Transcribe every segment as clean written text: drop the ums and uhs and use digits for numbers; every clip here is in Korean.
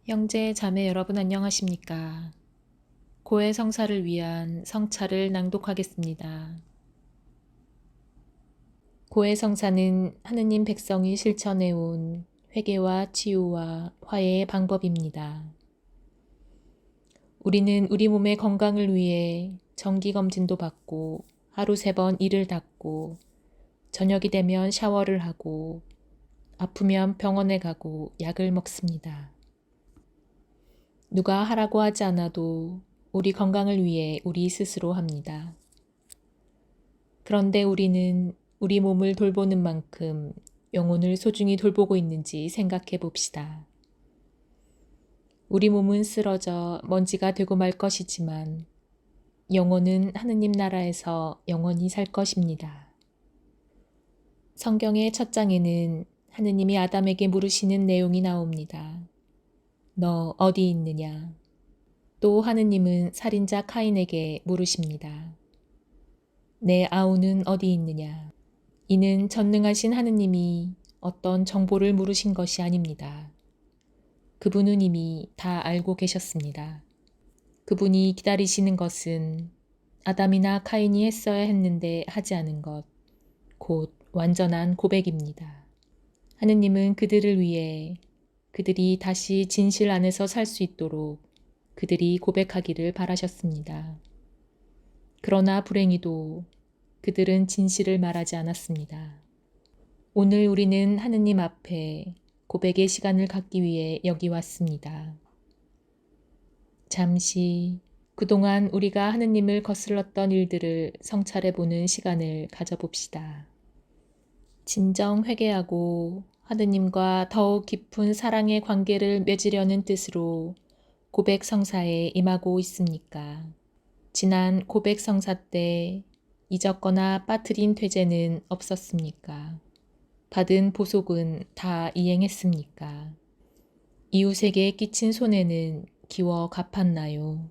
형제, 자매 여러분 안녕하십니까? 고해 성사를 위한 성차를 낭독하겠습니다. 고해 성사는 하느님 백성이 실천해온 회개와 치유와 화해의 방법입니다. 우리는 우리 몸의 건강을 위해 정기검진도 받고 하루 3번 이를 닦고 저녁이 되면 샤워를 하고 아프면 병원에 가고 약을 먹습니다. 누가 하라고 하지 않아도 우리 건강을 위해 우리 스스로 합니다. 그런데 우리는 우리 몸을 돌보는 만큼 영혼을 소중히 돌보고 있는지 생각해 봅시다. 우리 몸은 쓰러져 먼지가 되고 말 것이지만 영혼은 하느님 나라에서 영원히 살 것입니다. 성경의 첫 장에는 하느님이 아담에게 물으시는 내용이 나옵니다. 너 어디 있느냐? 또 하느님은 살인자 카인에게 물으십니다. 내 아우는 어디 있느냐? 이는 전능하신 하느님이 어떤 정보를 물으신 것이 아닙니다. 그분은 이미 다 알고 계셨습니다. 그분이 기다리시는 것은 아담이나 카인이 했어야 했는데 하지 않은 것, 곧 완전한 고백입니다. 하느님은 그들을 위해 그들이 다시 진실 안에서 살 수 있도록 그들이 고백하기를 바라셨습니다. 그러나 불행히도 그들은 진실을 말하지 않았습니다. 오늘 우리는 하느님 앞에 고백의 시간을 갖기 위해 여기 왔습니다. 잠시 그동안 우리가 하느님을 거슬렀던 일들을 성찰해 보는 시간을 가져봅시다. 진정 회개하고 하느님과 더욱 깊은 사랑의 관계를 맺으려는 뜻으로 고백 성사에 임하고 있습니까? 지난 고백 성사 때 잊었거나 빠뜨린 퇴제는 없었습니까? 받은 보속은 다 이행했습니까? 이웃에게 끼친 손해는 기워 갚았나요?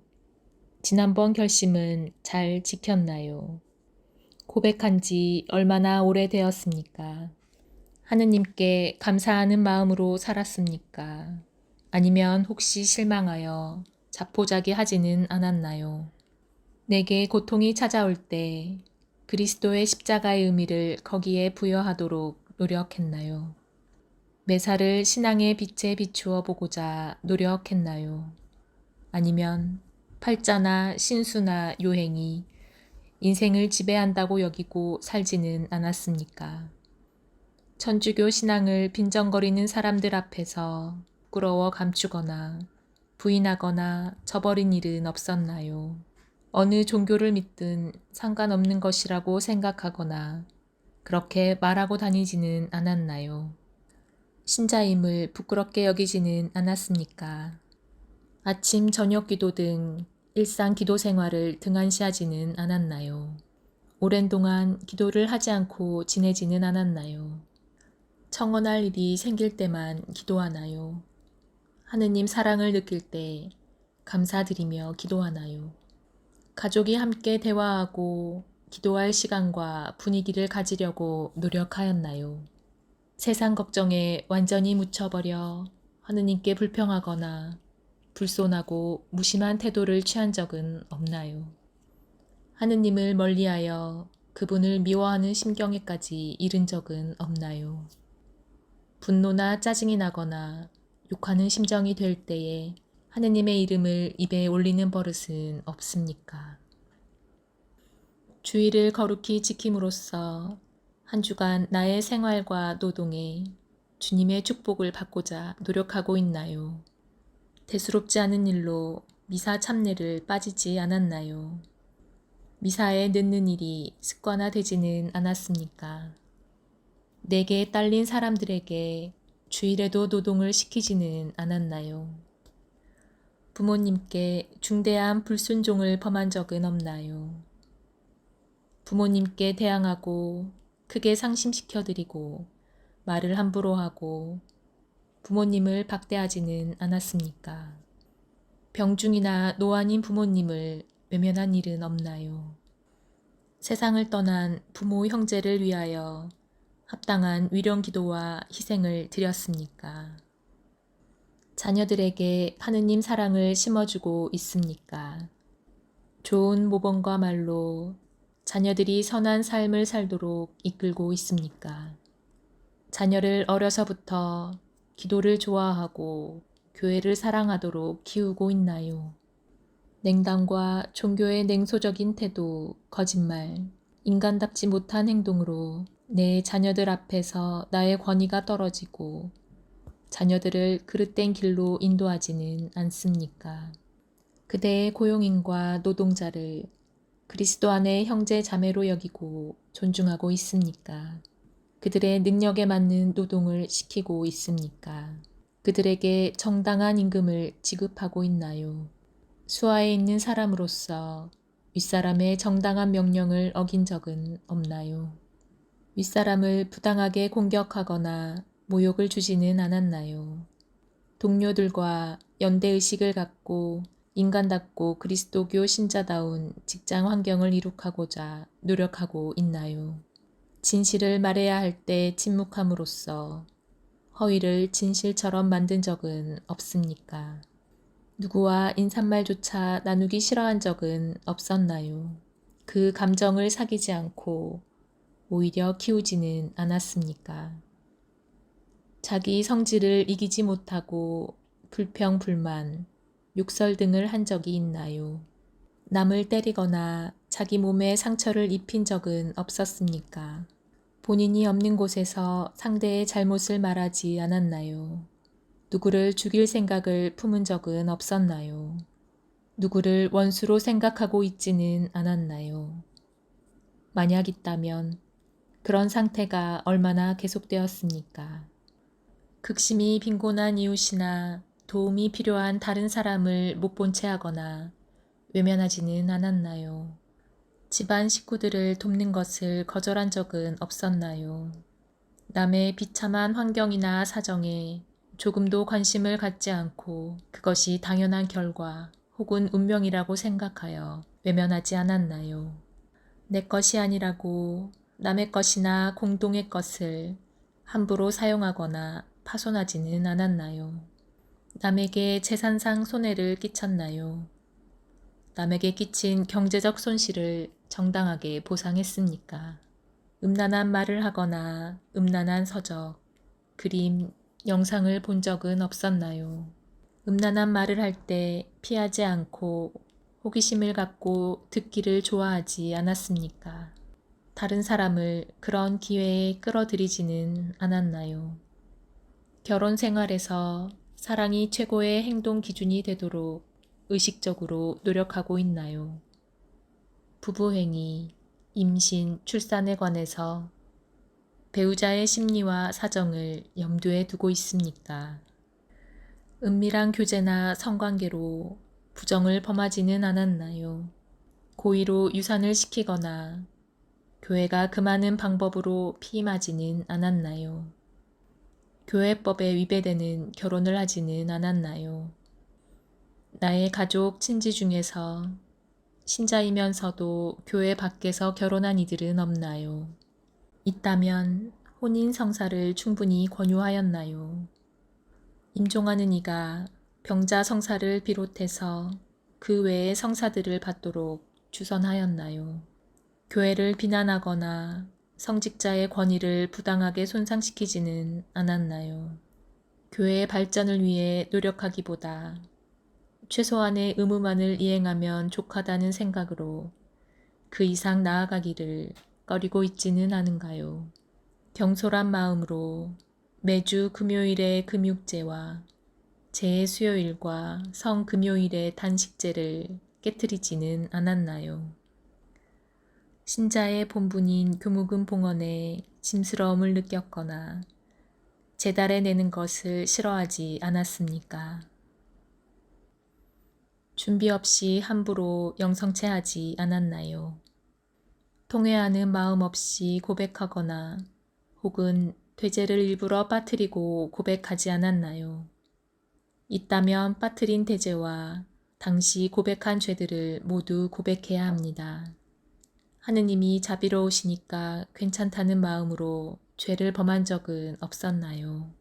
지난번 결심은 잘 지켰나요? 고백한 지 얼마나 오래되었습니까? 하느님께 감사하는 마음으로 살았습니까? 아니면 혹시 실망하여 자포자기 하지는 않았나요? 내게 고통이 찾아올 때 그리스도의 십자가의 의미를 거기에 부여하도록 노력했나요? 매사를 신앙의 빛에 비추어 보고자 노력했나요? 아니면 팔자나 신수나 요행이 인생을 지배한다고 여기고 살지는 않았습니까? 천주교 신앙을 빈정거리는 사람들 앞에서 부끄러워 감추거나 부인하거나 저버린 일은 없었나요? 어느 종교를 믿든 상관없는 것이라고 생각하거나 그렇게 말하고 다니지는 않았나요? 신자임을 부끄럽게 여기지는 않았습니까? 아침, 저녁 기도 등 일상 기도 생활을 등한시하지는 않았나요? 오랜 동안 기도를 하지 않고 지내지는 않았나요? 청혼할 일이 생길 때만 기도하나요? 하느님 사랑을 느낄 때 감사드리며 기도하나요? 가족이 함께 대화하고 기도할 시간과 분위기를 가지려고 노력하였나요? 세상 걱정에 완전히 묻혀버려 하느님께 불평하거나 불손하고 무심한 태도를 취한 적은 없나요? 하느님을 멀리하여 그분을 미워하는 심경에까지 이른 적은 없나요? 분노나 짜증이 나거나 욕하는 심정이 될 때에 하느님의 이름을 입에 올리는 버릇은 없습니까? 주의를 거룩히 지킴으로써 한 주간 나의 생활과 노동에 주님의 축복을 받고자 노력하고 있나요? 대수롭지 않은 일로 미사 참례를 빠지지 않았나요? 미사에 늦는 일이 습관화되지는 않았습니까? 내게 딸린 사람들에게 주일에도 노동을 시키지는 않았나요? 부모님께 중대한 불순종을 범한 적은 없나요? 부모님께 대항하고 크게 상심시켜드리고 말을 함부로 하고 부모님을 박대하지는 않았습니까? 병중이나 노안인 부모님을 외면한 일은 없나요? 세상을 떠난 부모 형제를 위하여 합당한 위령 기도와 희생을 드렸습니까? 자녀들에게 하느님 사랑을 심어주고 있습니까? 좋은 모범과 말로 자녀들이 선한 삶을 살도록 이끌고 있습니까? 자녀를 어려서부터 기도를 좋아하고 교회를 사랑하도록 키우고 있나요? 냉담과 종교의 냉소적인 태도, 거짓말, 인간답지 못한 행동으로 내 자녀들 앞에서 나의 권위가 떨어지고 자녀들을 그릇된 길로 인도하지는 않습니까? 그대의 고용인과 노동자를 그리스도 안의 형제 자매로 여기고 존중하고 있습니까? 그들의 능력에 맞는 노동을 시키고 있습니까? 그들에게 정당한 임금을 지급하고 있나요? 수하에 있는 사람으로서 윗사람의 정당한 명령을 어긴 적은 없나요? 윗사람을 부당하게 공격하거나 모욕을 주지는 않았나요? 동료들과 연대의식을 갖고 인간답고 그리스도교 신자다운 직장 환경을 이룩하고자 노력하고 있나요? 진실을 말해야 할 때 침묵함으로써 허위를 진실처럼 만든 적은 없습니까? 누구와 인사말조차 나누기 싫어한 적은 없었나요? 그 감정을 사귀지 않고 오히려 키우지는 않았습니까? 자기 성질을 이기지 못하고 불평, 불만, 욕설 등을 한 적이 있나요? 남을 때리거나 자기 몸에 상처를 입힌 적은 없었습니까? 본인이 없는 곳에서 상대의 잘못을 말하지 않았나요? 누구를 죽일 생각을 품은 적은 없었나요? 누구를 원수로 생각하고 있지는 않았나요? 만약 있다면 그런 상태가 얼마나 계속되었습니까? 극심히 빈곤한 이웃이나 도움이 필요한 다른 사람을 못 본 채 하거나 외면하지는 않았나요? 집안 식구들을 돕는 것을 거절한 적은 없었나요? 남의 비참한 환경이나 사정에 조금도 관심을 갖지 않고 그것이 당연한 결과 혹은 운명이라고 생각하여 외면하지 않았나요? 내 것이 아니라고 남의 것이나 공동의 것을 함부로 사용하거나 파손하지는 않았나요? 남에게 재산상 손해를 끼쳤나요? 남에게 끼친 경제적 손실을 정당하게 보상했습니까? 음란한 말을 하거나 음란한 서적, 그림, 영상을 본 적은 없었나요? 음란한 말을 할 때 피하지 않고 호기심을 갖고 듣기를 좋아하지 않았습니까? 다른 사람을 그런 기회에 끌어들이지는 않았나요? 결혼 생활에서 사랑이 최고의 행동 기준이 되도록 의식적으로 노력하고 있나요? 부부행위, 임신, 출산에 관해서 배우자의 심리와 사정을 염두에 두고 있습니까? 은밀한 교제나 성관계로 부정을 범하지는 않았나요? 고의로 유산을 시키거나 교회가 금하는 방법으로 피임하지는 않았나요? 교회법에 위배되는 결혼을 하지는 않았나요? 나의 가족, 친지 중에서 신자이면서도 교회 밖에서 결혼한 이들은 없나요? 있다면 혼인 성사를 충분히 권유하였나요? 임종하는 이가 병자 성사를 비롯해서 그 외의 성사들을 받도록 주선하였나요? 교회를 비난하거나 성직자의 권위를 부당하게 손상시키지는 않았나요? 교회의 발전을 위해 노력하기보다 최소한의 의무만을 이행하면 족하다는 생각으로 그 이상 나아가기를 꺼리고 있지는 않은가요? 경솔한 마음으로 매주 금요일의 금육제와 제 수요일과 성금요일의 단식제를 깨트리지는 않았나요? 신자의 본분인 교묵은 봉헌에 짐스러움을 느꼈거나 제달에 내는 것을 싫어하지 않았습니까? 준비 없이 함부로 영성체하지 않았나요? 통회하는 마음 없이 고백하거나 혹은 되제를 일부러 빠뜨리고 고백하지 않았나요? 있다면 빠뜨린 되제와 당시 고백한 죄들을 모두 고백해야 합니다. 하느님이 자비로우시니까 괜찮다는 마음으로 죄를 범한 적은 없었나요?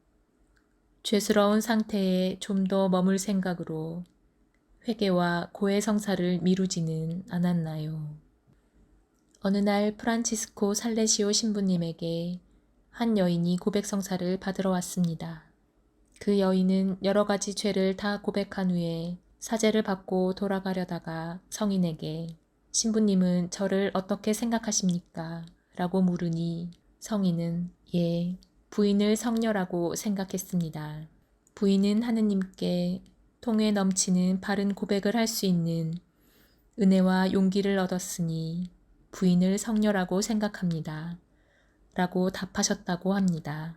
죄스러운 상태에 좀 더 머물 생각으로 회개와 고해 성사를 미루지는 않았나요? 어느 날 프란치스코 살레시오 신부님에게 한 여인이 고백 성사를 받으러 왔습니다. 그 여인은 여러 가지 죄를 다 고백한 후에 사죄를 받고 돌아가려다가 성인에게 신부님은 저를 어떻게 생각하십니까? 라고 물으니 성인은 부인을 성녀라고 생각했습니다. 부인은 하느님께 통에 넘치는 바른 고백을 할 수 있는 은혜와 용기를 얻었으니 부인을 성녀라고 생각합니다. 라고 답하셨다고 합니다.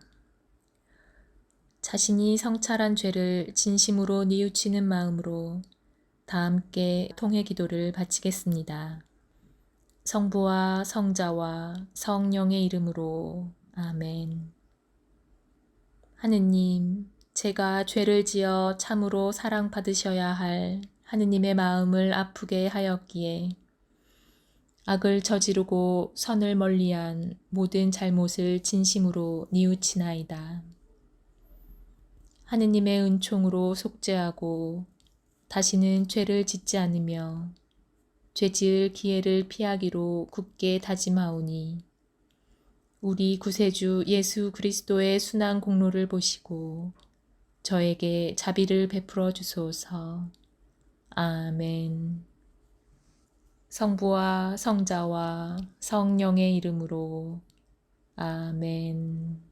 자신이 성찰한 죄를 진심으로 뉘우치는 마음으로 다 함께 통회 기도를 바치겠습니다. 성부와 성자와 성령의 이름으로 아멘. 하느님, 제가 죄를 지어 참으로 사랑받으셔야 할 하느님의 마음을 아프게 하였기에 악을 저지르고 선을 멀리한 모든 잘못을 진심으로 뉘우치나이다. 하느님의 은총으로 속죄하고 다시는 죄를 짓지 않으며 죄지을 기회를 피하기로 굳게 다짐하오니 우리 구세주 예수 그리스도의 순한 공로를 보시고 저에게 자비를 베풀어 주소서. 아멘. 성부와 성자와 성령의 이름으로 아멘.